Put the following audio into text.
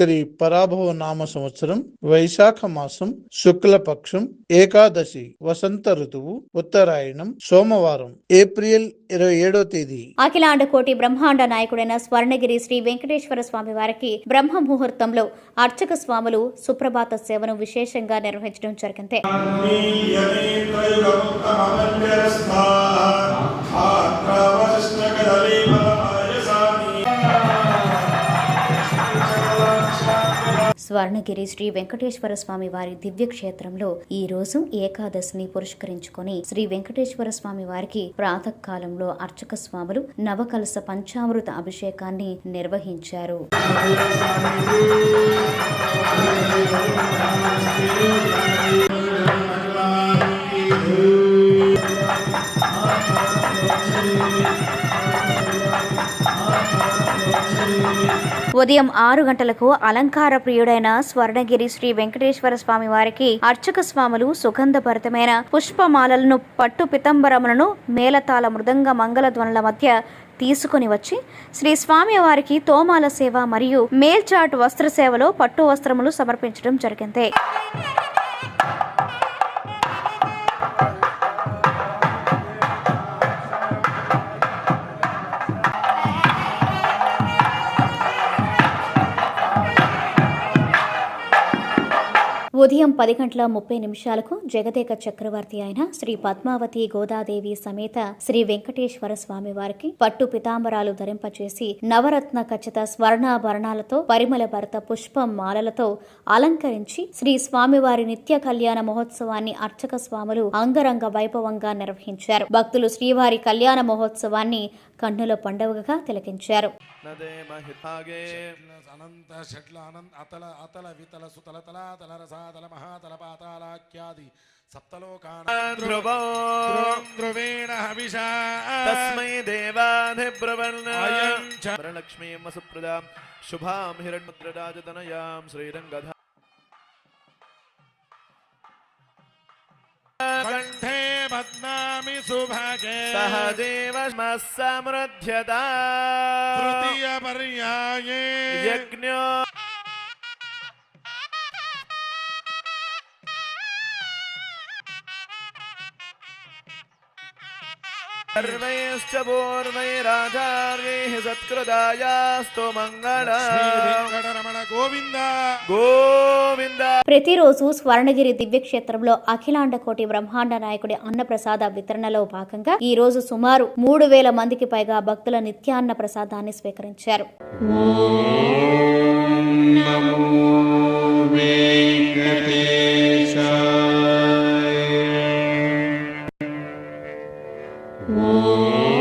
శ్రీ పరాభవ నామ సంవత్సరం వైశాఖ మాసం శుక్లపక్షం ఏకాదశి వసంత ఋతువు ఉత్తరాయణం సోమవారం ఏప్రిల్ 27వ తేదీ. అఖిలాండ కోటి బ్రహ్మాండ నాయకుడైన స్వర్ణగిరి శ్రీ వెంకటేశ్వర స్వామి వారికి బ్రహ్మ ముహూర్తంలో అర్చక స్వాములు సుప్రభాత సేవను విశేషంగా నిర్వహించడం జరిగింది. స్వర్ణగిరి శ్రీ వెంకటేశ్వర స్వామి వారి దివ్యక్షేత్రంలో ఈ రోజు ఏకాదశిని పురస్కరించుకొని శ్రీ వెంకటేశ్వర స్వామి వారికి ప్రాతకాలంలో అర్చక స్వాములు నవకలస పంచామృత అభిషేకాన్ని నిర్వహించారు. ఉదయం 6 గంటలకు అలంకార ప్రియుడైన స్వర్ణగిరి శ్రీ వెంకటేశ్వర స్వామి వారికి అర్చక స్వాములు సుగంధభరితమైన పుష్పమాలలను పట్టు పితంబరములను మేళతాళ మృదంగ మంగళధ్వనుల మధ్య తీసుకుని వచ్చి శ్రీ స్వామి వారికి తోమాల సేవ మరియు మేల్చాటు వస్త్ర సేవలో పట్టు వస్త్రములు సమర్పించడం జరిగింది. ఉదయం 10:30 జగదేక చక్రవర్తి అయిన శ్రీ పద్మావతి గోదాదేవి సమేత శ్రీ వెంకటేశ్వర స్వామి వారికి పట్టు పితాంబరాలు ధరింపచేసి నవరత్న ఖచ్చిత స్వర్ణాభరణాలతో పరిమళ భరత పుష్ప మాలలతో అలంకరించి శ్రీ స్వామివారి నిత్య కళ్యాణ మహోత్సవాన్ని అర్చక స్వాములు అంగరంగ వైభవంగా నిర్వహించారు. భక్తులు శ్రీవారి కళ్యాణ మహోత్సవాన్ని కన్నుల పండుగగా తిలకించారు. అనంత షట్ల అతల అతల వితల సుతల తల రసాతల మహాతల పాతాళాఖ్యాది సప్తలోకాన హవిషా తస్మై దేవాధిబ్రవరలక్ష్మీం వసుప్రదాం శుభాం హిరణ్యముద్రరాజతనయాం శ్రీరంగధ కంఠే పద్మామి సుభగే సహదేవ సమృధ్యతా తృతీయ పర్యాయే యజ్ఞో సర్వైశ్చ పూర్వైరాచార్యైః సత్కృతాయాస్తు మంగళం. గోవింద గోవింద. ప్రతిరోజు స్వర్ణగిరి దివ్యక్షేత్రంలో అఖిలాండ కోటి బ్రహ్మాండ నాయకుడి అన్నప్రసాద వితరణలో భాగంగా ఈ రోజు సుమారు 3000 మందికి పైగా భక్తుల నిత్యాన్న ప్రసాదాన్ని స్వీకరించారు. ఓం